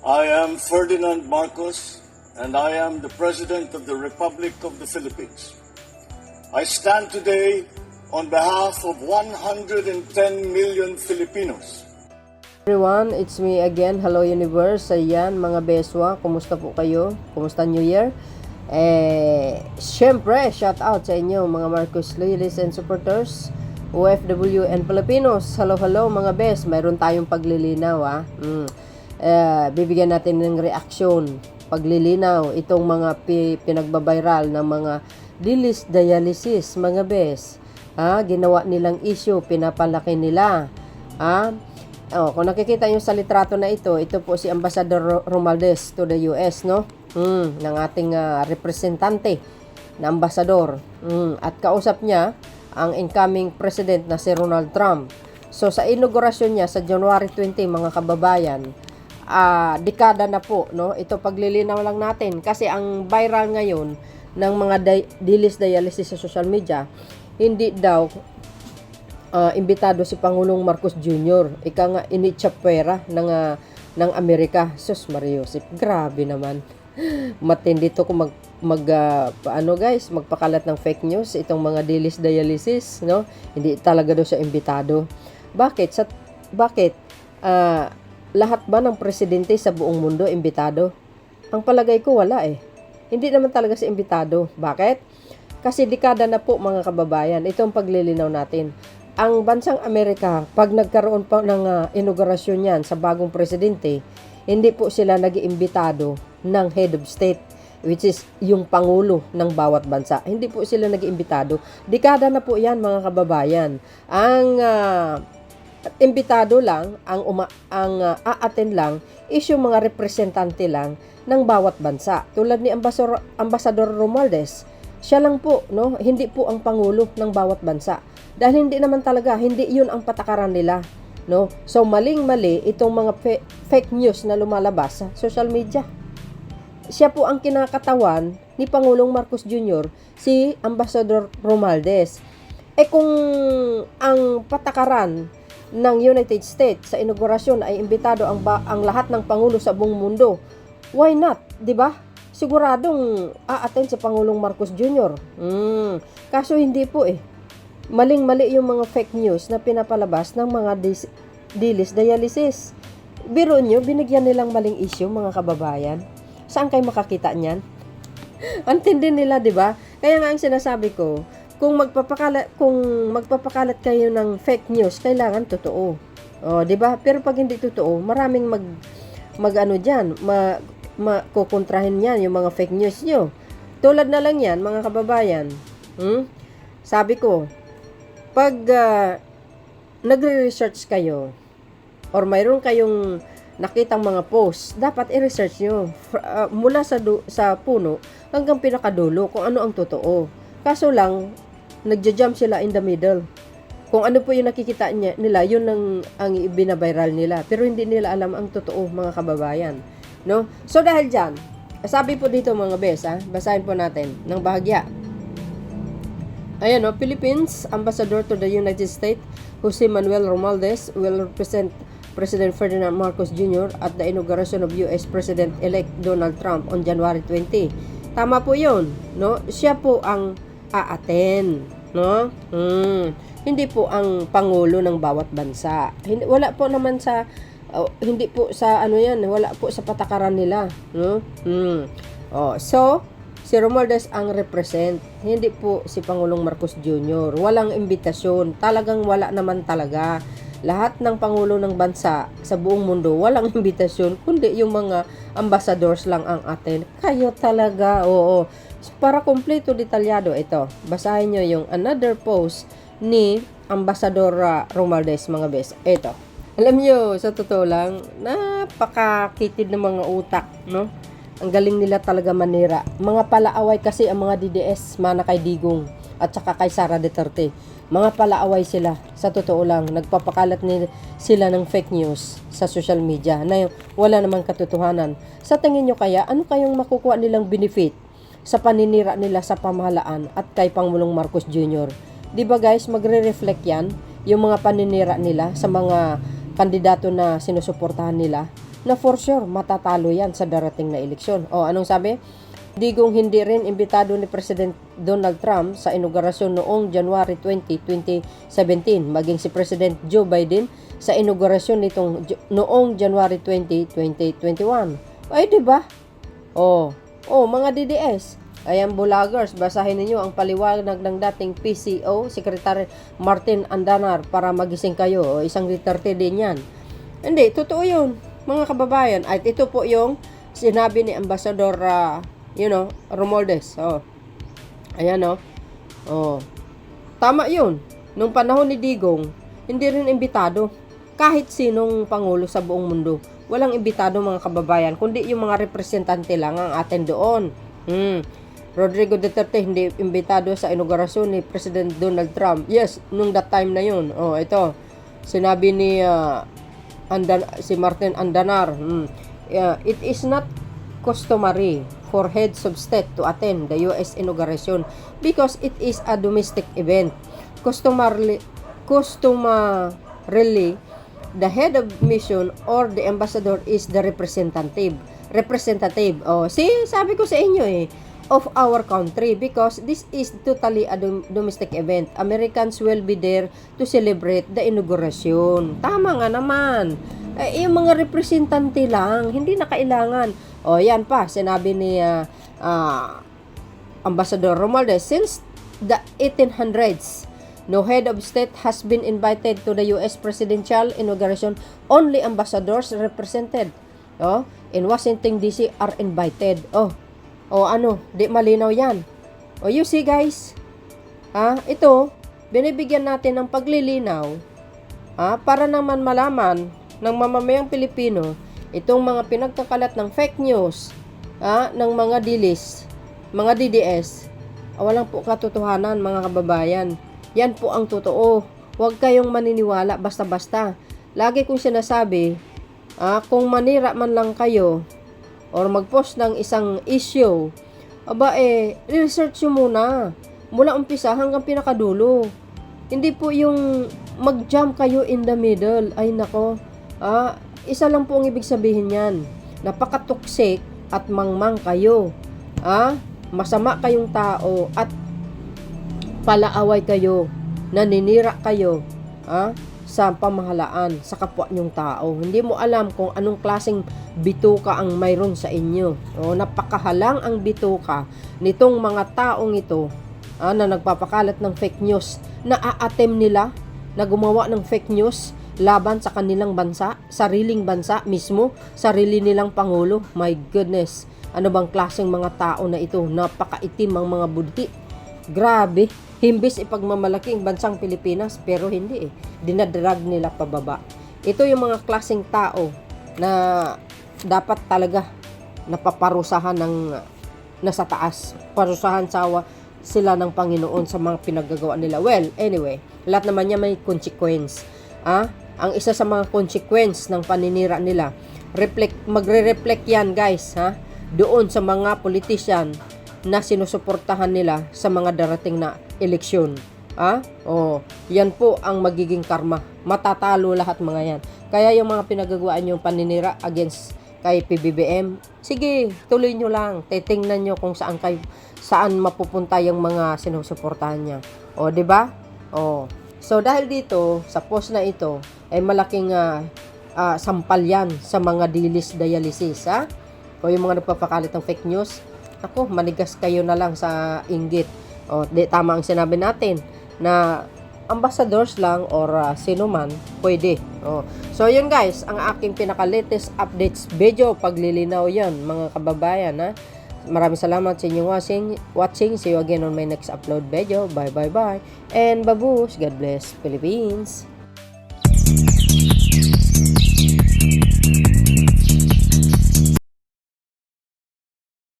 I am Ferdinand Marcos, and I am the President of the Republic of the Philippines. I stand today on behalf of 110 million Filipinos. Everyone, it's me again. Hello Universe. Ayan, mga beswa, kumusta po kayo? Kumusta New Year? Syempre, shout out sa inyo mga Marcos loyalists and supporters, OFW and Filipinos. Hello mga bes. Mayroon tayong paglilinaw bibigyan natin ng reaksyon, paglilinaw itong mga pinagbabiral ng mga dialysis mga bes. Ginawa nilang issue, pinapalaki nila. Kung nakikita nyo sa litrato na ito po si Ambassador Romualdez to the US, no? Ng ating representante na ambassador. At kausap niya ang incoming president na si Donald Trump. So sa inaugurasyon niya sa January 20, mga kababayan, dekada na po, no? Ito paglilinaw lang natin kasi ang viral ngayon ng mga dialysis sa social media, hindi daw imbitado si Pangulong Marcos Jr. Ika nga inichapwera ng Amerika. Sus Mariosip, grabe naman. Matindi to kung magpakalat ng fake news itong mga dialysis, no? Hindi talaga daw siya imbitado. Bakit? Lahat ba ng presidente sa buong mundo imbitado? Ang palagay ko wala eh. Hindi naman talaga siya imbitado. Bakit? Kasi dekada na po mga kababayan, itong paglilinaw natin. Ang bansang Amerika, pag nagkaroon pa ng inaugurasyon yan sa bagong presidente, hindi po sila nag-iimbitado ng head of state, which is yung pangulo ng bawat bansa. Hindi po sila nag-iimbitado. Dekada na po yan mga kababayan. Ang imbitado lang, ang a-attend lang is yung mga representante lang ng bawat bansa. Tulad ni Ambassador Romualdez, siya lang po, no? Hindi po ang pangulo ng bawat bansa. Dahil hindi naman talaga, hindi yun ang patakaran nila, no? So maling-mali itong mga fake news na lumalabas sa social media. Siya po ang kinakatawan ni Pangulong Marcos Jr., si Ambassador Romualdez. Kung ang patakaran ng United States sa inaugurasyon ay imbitado ang lahat ng pangulo sa buong mundo, why not, 'di ba? Siguradong a-attend si Pangulong Marcos Jr. Kaso hindi po eh. Maling-mali yung mga fake news na pinapalabas ng mga dialysis. Biro nyo, binigyan nilang maling issue mga kababayan. Saan kayo makakita niyan? Antindi nila, 'di ba? Kaya nga ang sinasabi ko, kung magpapakalat kayo ng fake news, kailangan totoo. 'Di ba? Pero pag hindi totoo, maraming makukontrahin yan yung mga fake news nyo. Tulad na lang yan, mga kababayan. Sabi ko, pag nagre-research kayo or mayroon kayong nakitang mga post, dapat i-research nyo mula sa puno hanggang pinakadulo kung ano ang totoo. Kaso lang, nagja-jump sila in the middle. Kung ano po yung nakikita nila, yun ang binaviral nila. Pero hindi nila alam ang totoo, mga kababayan. No? So dahil dyan, sabi po dito mga bes, basahin po natin ng bahagya. Ayan, Philippines Ambassador to the United States, Jose Manuel Romualdez will represent President Ferdinand Marcos Jr. at the inauguration of US President-elect Donald Trump on January 20. Tama po yun, no? Siya po ang a-attend, no? Hindi po ang pangulo ng bawat bansa. Wala po naman sa hindi po sa wala po sa patakaran nila, no? So si Romualdez ang represent, hindi po si Pangulong Marcos Jr. Walang imbitasyon, talagang wala naman talaga. Lahat ng pangulo ng bansa sa buong mundo walang imbitasyon, kundi yung mga ambassadors lang ang attend. Kayo talaga, oo. Para kompleto detalyado ito, basahin nyo yung another post ni Ambassador Romualdez mga bes. Ito. Alam nyo, sa totoo lang, napakakitid ng mga utak, no? Ang galing nila talaga manira. Mga palaaway kasi ang mga DDS, mana kay Digong at saka kay Sara Duterte. Mga palaaway sila, sa totoo lang. Nagpapakalat sila ng fake news sa social media na wala namang katotohanan. Sa tingin nyo kaya, ano kayong makukuha nilang benefit sa paninira nila sa pamahalaan at kay Pangulong Marcos Jr.? Diba guys, magre-reflect yan, yung mga paninira nila sa mga kandidato na sinusuportahan nila. na for sure matatalo yan sa darating na eleksyon. O anong sabi? Digong hindi rin imbitado ni President Donald Trump sa inaugurasyon noong January 20, 2017, maging si President Joe Biden sa inaugurasyon noong January 20, 2021. Ay, di ba? Mga DDS. Ayan, bulagers, basahin ninyo ang paliwanag ng dating PCO, Secretary Martin Andanar, para magising kayo. Isang Duterte din yan. Hindi, totoo yun, mga kababayan. At ito po yung sinabi ni Ambassador Romualdez. Ayan, tama yun. Nung panahon ni Digong, hindi rin imbitado. Kahit sinong pangulo sa buong mundo, walang imbitado, mga kababayan, kundi yung mga representante lang ang atin doon. Rodrigo Duterte hindi imbitado sa inaugurasyon ni President Donald Trump. Yes, nung that time na yun. Ito, sinabi ni si Martin Andanar, it is not customary for heads of state to attend the U.S. inauguration because it is a domestic event. Customarily, the head of mission or the ambassador is the representative. Sabi ko sa inyo of our country because this is totally a domestic event. Americans will be there to celebrate the inauguration. Tama nga naman. Yung mga representante lang, hindi na kailangan. Yan pa, sinabi ni Ambassador Romualdez, since the 1800s, no head of state has been invited to the U.S. presidential inauguration. Only ambassadors represented in Washington, D.C. are invited. Di malinaw yan. You see guys, ito, binibigyan natin ng paglilinaw, para naman malaman ng mamamayang Pilipino, itong mga pinagkakalat ng fake news, ng mga mga DDS, walang po katotohanan, mga kababayan. Yan po ang totoo. Huwag kayong maniniwala basta-basta. Lagi kong sinasabi, kung manira man lang kayo, or mag-post ng isang issue, research nyo muna. Mula umpisa hanggang pinakadulo. Hindi po yung mag-jump kayo in the middle. Ay nako. Isa lang po ang ibig sabihin yan. Napaka-toxic at mangmang kayo. Masama kayong tao at palaaway kayo. Naninira kayo. Sa pamahalaan, sa kapwa nyong tao. Hindi mo alam kung anong klaseng bituka ang mayroon sa inyo. Napakahalang ang bituka nitong mga taong ito na nagpapakalat ng fake news, na a-attempt nila na gumawa ng fake news laban sa kanilang bansa, sariling bansa mismo, sarili nilang pangulo. My goodness, ano bang klaseng mga tao na ito? Napakaitim ang mga budhi. Grabe. Himbis ipagmamalaki ang bansang Pilipinas, pero hindi dinadrag nila pababa. Ito yung mga klaseng tao na dapat talaga napaparusahan ng nasa taas. Parusahan sila ng Panginoon sa mga pinagagawa nila. Well, anyway, lahat naman niya may consequence. Ang isa sa mga consequence ng paninira nila, magre-reflect yan, guys, doon sa mga politician na sinusuportahan nila sa mga darating na eleksyon. Yan po ang magiging karma. Matatalo lahat mga yan. Kaya yung mga pinagagawaan yung paninira against kay PBBM, sige, tuloy nyo lang. Titingnan nyo kung saan mapupunta yung mga sinusuportahan niya. Di ba? So dahil dito sa post na ito ay malaking sampal yan sa mga dialysis, o yung mga nagpapakalit ng fake news. Ako, manigas kayo na lang sa inggit. Tama ang sinabi natin na ambassadors lang or sino man, pwede. So, yun guys, ang aking pinaka-latest updates video, paglilinaw yan, mga kababayan. Maraming salamat sa inyong watching. See you again on my next upload video. Bye. And babush. God bless Philippines.